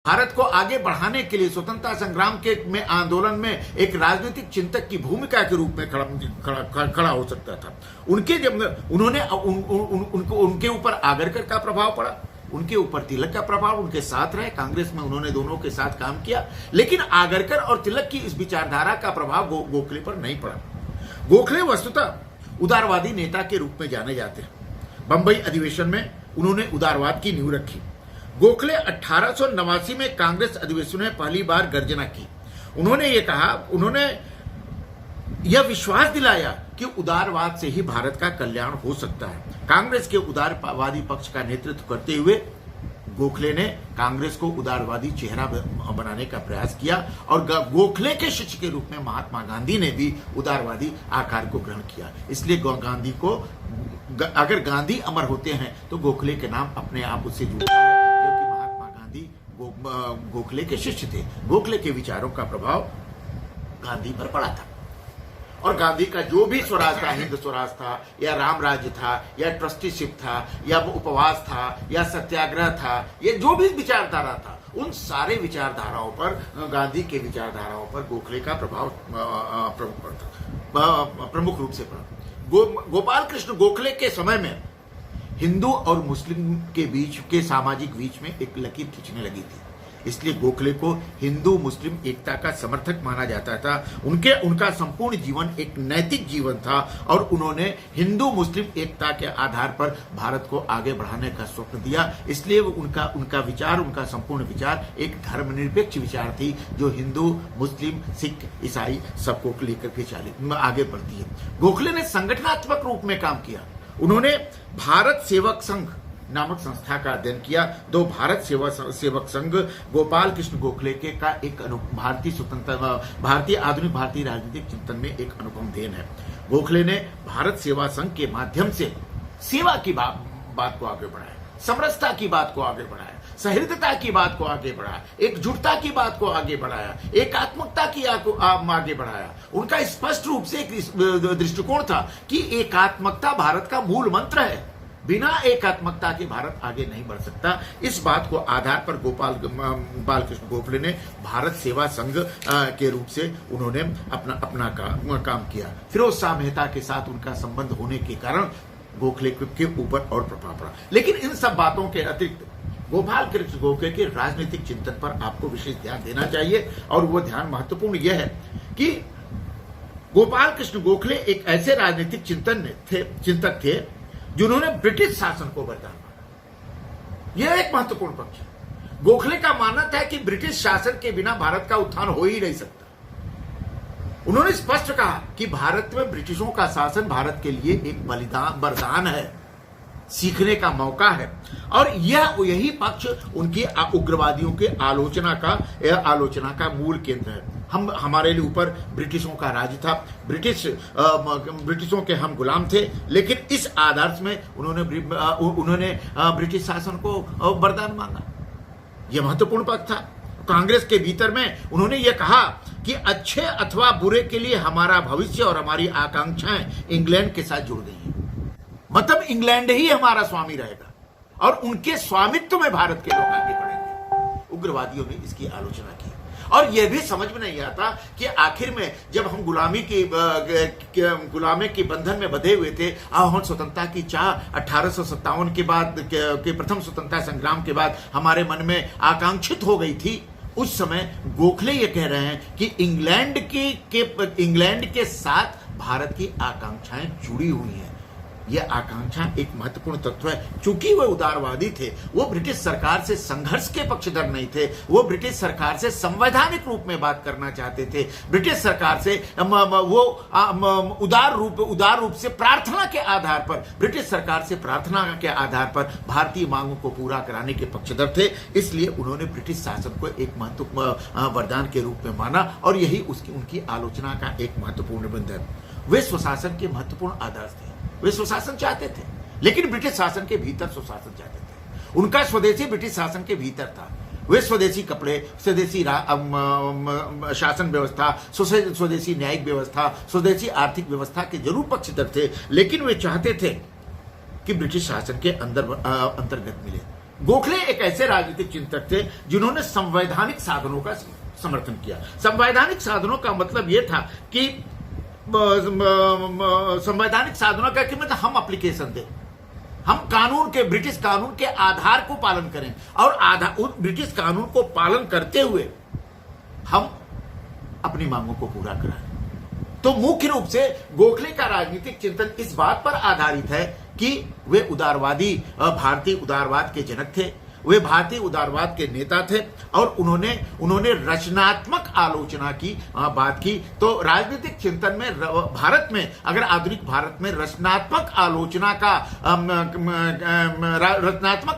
भारत को आगे बढ़ाने के लिए स्वतंत्रता संग्राम के में आंदोलन में एक राजनीतिक चिंतक की भूमिका के रूप में खड़ा हो सकता था। उनके जब उन्होंने उनके ऊपर आगरकर का प्रभाव पड़ा, उनके ऊपर तिलक का प्रभाव, उनके साथ रहे, कांग्रेस में उन्होंने दोनों के साथ काम किया, लेकिन आगरकर और तिलक की इस विचारधारा का प्रभाव गोखले पर नहीं पड़ा। गोखले वस्तुतः उदारवादी नेता के रूप में जाने जाते हैं। बंबई अधिवेशन में उन्होंने उदारवाद की नींव रखी। गोखले 1889 में कांग्रेस अधिवेशन में पहली बार गर्जना की। उन्होंने यह विश्वास दिलाया कि उदारवाद से ही भारत का कल्याण हो सकता है। कांग्रेस के उदारवादी पक्ष का नेतृत्व करते हुए गोखले ने कांग्रेस को उदारवादी चेहरा बनाने का प्रयास किया और गोखले के शिष्य के रूप में महात्मा गांधी ने भी उदारवादी आकार को ग्रहण किया। इसलिए गांधी को, अगर गांधी अमर होते हैं तो गोखले के नाम अपने आप उससे जुड़ता है, क्योंकि महात्मा गांधी गोखले के शिष्य थे। गोखले के विचारों का प्रभाव गांधी पर पड़ा था और गांधी का जो भी स्वराज था, हिंद स्वराज था या राम राज्य था या ट्रस्टीशिप था या उपवास था या सत्याग्रह था, ये जो भी विचारधारा था, उन सारे विचारधाराओं पर, गांधी के विचारधाराओं पर गोखले का प्रभाव प्रमुख रूप से पड़ा। गोपाल कृष्ण गोखले के समय में हिंदू और मुस्लिम के बीच के सामाजिक बीच में एक लकीर खींचने लगी थी। इसलिए गोखले को हिंदू मुस्लिम एकता का समर्थक माना जाता था। उनका संपूर्ण जीवन एक नैतिक जीवन था और उन्होंने हिंदू मुस्लिम एकता के आधार पर भारत को आगे बढ़ाने का स्वप्न दिया। इसलिए उनका विचार, उनका संपूर्ण विचार एक धर्मनिरपेक्ष विचार थी, जो हिंदू मुस्लिम सिख ईसाई सबको लेकर के आगे बढ़ती है। गोखले ने संगठनात्मक रूप में काम किया। उन्होंने भारत सेवक संघ नामक संस्था का अध्ययन किया। भारत सेवक संघ गोपाल कृष्ण गोखले के का एक भारतीय आधुनिक भारतीय राजनीतिक चिंतन में एक अनुपम देन है। गोखले ने भारत सेवा संघ के माध्यम से सेवा की बात को आगे बढ़ाया, समरसता की बात को आगे बढ़ाया, सहृदयता की बात को आगे बढ़ाया, एकजुटता की बात को आगे बढ़ाया, एकात्मकता की आगे बढ़ाया। उनका स्पष्ट रूप से एक दृष्टिकोण था कि एकात्मकता भारत का मूल मंत्र है, बिना एकात्मकता के भारत आगे नहीं बढ़ सकता। इस बात को आधार पर गोपाल कृष्ण गोखले ने भारत सेवा संघ के रूप से उन्होंने अपना काम किया। फिरोज शाह मेहता के साथ उनका संबंध होने के कारण गोखले के ऊपर और प्रभाव पड़ा। लेकिन इन सब बातों के अतिरिक्त गोपाल कृष्ण गोखले के राजनीतिक चिंतन पर आपको विशेष ध्यान देना चाहिए, और वो ध्यान महत्वपूर्ण यह है कि गोपाल कृष्ण गोखले एक ऐसे राजनीतिक चिंतक थे जिन्होंने ब्रिटिश शासन को वरदान माना। यह एक महत्वपूर्ण पक्ष है। गोखले का मानना था कि ब्रिटिश शासन के बिना भारत का उत्थान हो ही नहीं सकता। उन्होंने स्पष्ट कहा कि भारत में ब्रिटिशों का शासन भारत के लिए एक वरदान है, सीखने का मौका है, और यही पक्ष उनकी उग्रवादियों के आलोचना का मूल केंद्र है। हमारे लिए ऊपर ब्रिटिशों का राज था, ब्रिटिशों के हम गुलाम थे, लेकिन इस आदर्श में उन्होंने ब्रिटिश शासन को वरदान मांगा। यह महत्वपूर्ण पक्ष था। कांग्रेस के भीतर में उन्होंने यह कहा कि अच्छे अथवा बुरे के लिए हमारा भविष्य और हमारी आकांक्षाएं इंग्लैंड के साथ जुड़ गई हैं। मतलब इंग्लैंड ही हमारा स्वामी रहेगा और उनके स्वामित्व में भारत के लोग आगे बढ़ेंगे। उग्रवादियों ने इसकी आलोचना की और यह भी समझ में नहीं आता कि आखिर में जब हम गुलामी के बंधन में बंधे हुए थे, हम स्वतंत्रता की चाह 1857 के बाद के प्रथम स्वतंत्रता संग्राम के बाद हमारे मन में आकांक्षित हो गई थी। उस समय गोखले ये कह रहे हैं कि इंग्लैंड के साथ भारत की आकांक्षाएं जुड़ी हुई हैं। यह आकांक्षा एक महत्वपूर्ण तत्व है। चूंकि वो उदारवादी थे, वो ब्रिटिश सरकार से संघर्ष के पक्षधर नहीं थे, वो ब्रिटिश सरकार से संवैधानिक रूप में बात करना चाहते थे। ब्रिटिश सरकार से वो उदार रूप से प्रार्थना के आधार पर, ब्रिटिश सरकार से प्रार्थना के आधार पर भारतीय मांगों को पूरा कराने के पक्षधर थे। इसलिए उन्होंने ब्रिटिश शासन को एक महत्वपूर्ण वरदान के रूप में माना और यही उनकी आलोचना का एक महत्वपूर्ण बिंदु है। वे स्वशासन के महत्वपूर्ण आदर्श थे। वे स्वशासन चाहते थे, लेकिन ब्रिटिश शासन के भीतर स्वशासन चाहते थे। उनका स्वदेशी ब्रिटिश शासन के भीतर था। वे स्वदेशी कपड़े, स्वदेशी शासन व्यवस्था, स्वदेशी न्यायिक व्यवस्था, स्वदेशी आर्थिक व्यवस्था के जरूर पक्षधर थे, लेकिन वे चाहते थे कि ब्रिटिश शासन के अंतर्गत मिले। गोखले एक ऐसे राजनीतिक चिंतक थे जिन्होंने संवैधानिक साधनों का समर्थन किया। संवैधानिक साधनों का मतलब यह था कि संवैधानिक साधनों का मतलब हम एप्लीकेशन दें, हम कानून के, ब्रिटिश कानून के आधार को पालन करें और उस ब्रिटिश कानून को पालन करते हुए हम अपनी मांगों को पूरा कराएं। तो मुख्य रूप से गोखले का राजनीतिक चिंतन इस बात पर आधारित है कि वे उदारवादी, भारतीय उदारवाद के जनक थे, वे भारतीय उदारवाद के नेता थे और उन्होंने रचनात्मक आलोचना की बात की। तो राजनीतिक चिंतन में भारत में, अगर आधुनिक भारत में रचनात्मक आलोचना का रचनात्मक